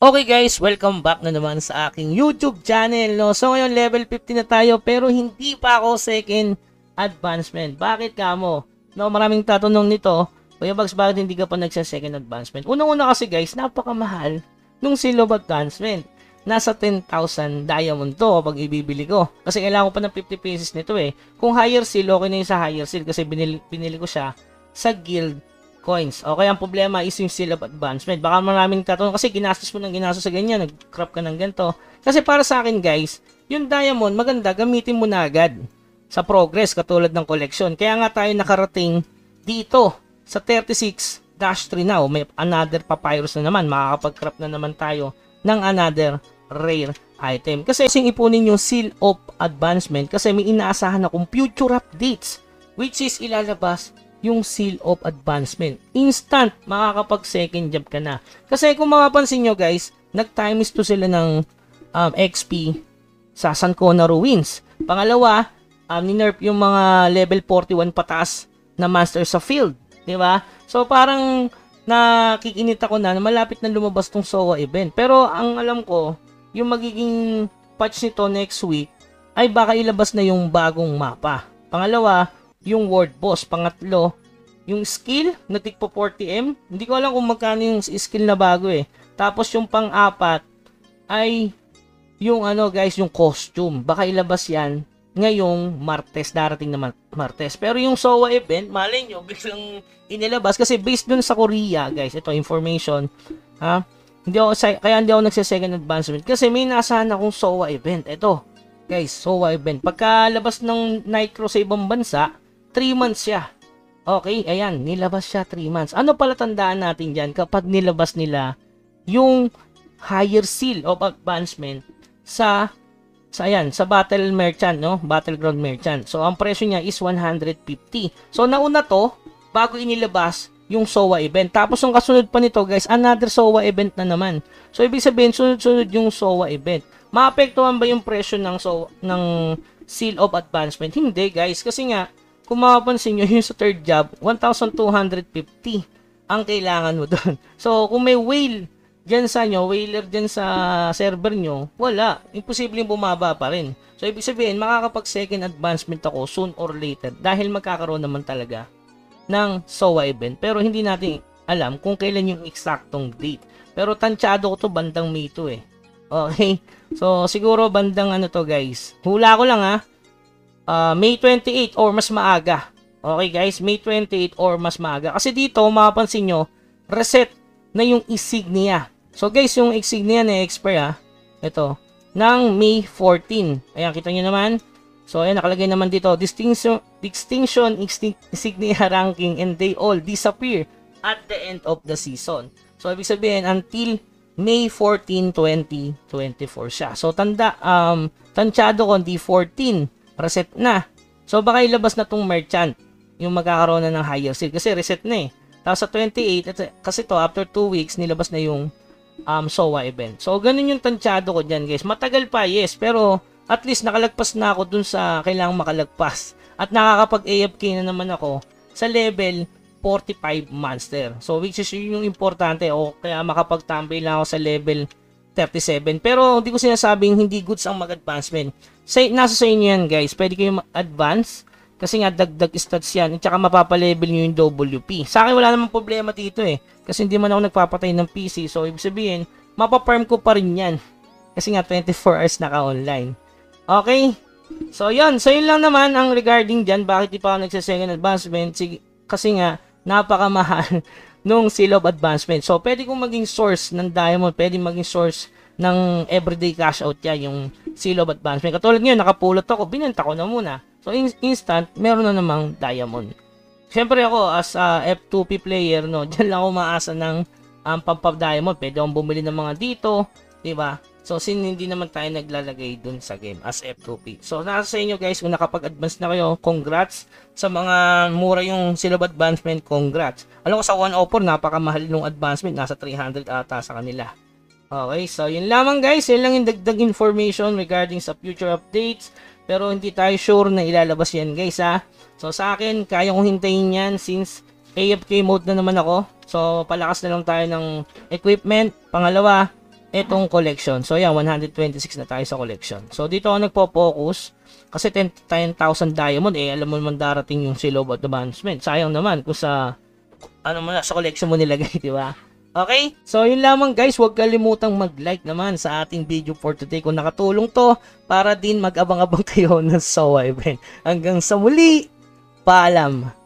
Okay guys, welcome back na naman sa aking YouTube channel, no? So ngayon level 50 na tayo pero hindi pa ako second advancement. Bakit kamo? No, maraming tatanong nito. Kuya Bugs, bakit hindi ka pa nagsa-second advancement? Unang-una kasi guys, napakamahal nung silver advancement. Nasa 10,000 diamond to kapag ibibili ko. Kasi kailangan ko pa ng 50 pieces nito eh. Kung higher seal, okay na yung sa higher seal kasi binili ko siya sa guild coins. Okay, ang problema is yung seal of advancement. Baka maraming tatanong kasi ginastos mo ng ginastos sa ganyan, nag-crop ka ng ganito. Kasi para sa akin guys, yung diamond maganda, gamitin mo na agad sa progress katulad ng collection. Kaya nga tayo nakarating dito sa 36-3 now. May another papyrus na naman. Makakapag-crop na naman tayo ng another rare item. Kasi ipunin yung seal of advancement kasi may inaasahan akong future updates which is ilalabas yung seal of advancement. Instant, makakapag second job ka na. Kasi kung mapapansin nyo guys, nag-times 2 sila ng XP sa Sancona Ruins. Pangalawa, ninerf yung mga level 41 pataas na master sa field. Diba? So parang nakikinit ako na malapit na lumabas tong SOA event. Pero ang alam ko, yung magiging patch nito next week ay baka ilabas na yung bagong mapa. Pangalawa, yung world boss. Pangatlo, yung skill na tigpo 40M. Hindi ko alam kung magkano yung skill na bago eh. Tapos yung pang-apat ay yung guys, yung costume. Baka ilabas yan ngayong Martes, darating na Martes. Pero yung SOA event, malay nyo, biglang inilabas kasi based dun sa Korea, guys. Ito, information. Ha? Kaya hindi ako nagsa-second advancement kasi may nasahan akong SOA event. Ito, guys, SOA event. Pagkalabas ng Nitro sa ibang bansa, 3 months siya. Okay, ayan, nilabas siya 3 months. Ano pala tandaan natin dyan kapag nilabas nila yung higher seal of advancement sa Battle Merchant, no? Battleground Merchant. So, ang presyo niya is 150. So, nauna to, bago inilabas yung SOA event. Tapos, yung kasunod pa nito, guys, another SOA event na naman. So, ibig sabihin, sunod-sunod yung SOA event. Maapektuhan ba yung presyo ng seal of advancement? Hindi, guys. Kasi nga, kung mapapansin nyo, yung sa third job, 1,250 ang kailangan mo doon. So, kung may whale dyan sa nyo, whaler dyan sa server nyo, wala. Imposibleng bumaba pa rin. So, ibig sabihin, makakapag second advancement ako soon or later dahil magkakaroon naman talaga ng SOA event. Pero hindi natin alam kung kailan yung eksaktong date. Pero tansyado ko to bandang May 2 eh. Okay? So, siguro bandang to guys. Hula ko lang May 28 or mas maaga. Okay guys, May 28 or mas maaga. Kasi dito, mapapansin nyo, reset na yung insignia. So guys, yung insignia na expire ito, ng May 14. Ayan, kita nyo naman. So ayan, nakalagay naman dito, distinction insignia ranking and they all disappear at the end of the season. So ibig sabihin, until May 14, 2024 siya. So tansyado ko, di 14. Reset na. So, baka ilabas na tong merchant yung magkakaroon na ng higher seal kasi reset na eh. Tapos sa 28, kasi to after 2 weeks, nilabas na yung SOA event. So, ganun yung tansyado ko dyan guys. Matagal pa, yes. Pero, at least nakalagpas na ako dun sa kailangang makalagpas. At nakakapag-AFK na naman ako sa level 45 monster. So, which is yung importante. O kaya makapagtambay lang ako sa level 37. Pero, hindi ko sinasabing hindi goods ang mag-advancement. Nasa sa inyo yan guys. Pwede kayong mag-advance kasi nga dagdag stats yan at saka mapapalevel nyo yung WP. Sa akin wala namang problema dito eh. Kasi hindi man ako nagpapatay ng PC. So ibig sabihin, mapafarm ko pa rin yan. Kasi nga 24 hours naka-online. Okay? So yun. So yun lang naman ang regarding dyan. Bakit di pa ako nagsasecond advancement? Kasi nga napakamahal nung seal of advancement. So pwede kong maging source ng diamond. Pwede maging source ng everyday cash out yan, yung seal of advancement. Katulad ngayon, nakapulot ako, binenta ko na muna. So, instant, meron na namang diamond. Siyempre ako, as a F2P player, no, dyan lang ako maasa ng pampab-diamond. Pwede akong bumili ng mga dito, diba? So, hindi naman tayo naglalagay dun sa game as F2P. So, nasa sa inyo guys, kung nakapag-advance na kayo, congrats. Sa mga mura yung seal of advancement, congrats. Alam ko sa 104, napakamahal yung advancement. Nasa 300 ata sa kanila. Okay, so yun lamang guys. Yun lang yung dagdag information regarding sa future updates. Pero hindi tayo sure na ilalabas yan guys So sa akin, kaya kong hintayin yan since AFK mode na naman ako. So palakas na lang tayo ng equipment. Pangalawa, itong collection. So yan, 126 na tayo sa collection. So dito ako nagpo-focus kasi 10,000 diamond, alam mo naman darating yung Seal of Advancement. Sayang naman kung sa sa collection mo nilagay, di ba? Okay? So yun lamang guys, huwag kalimutang mag-like naman sa ating video for today kung nakatulong to para din mag-abang-abang kayo ng SOA event. Hanggang sa muli, paalam!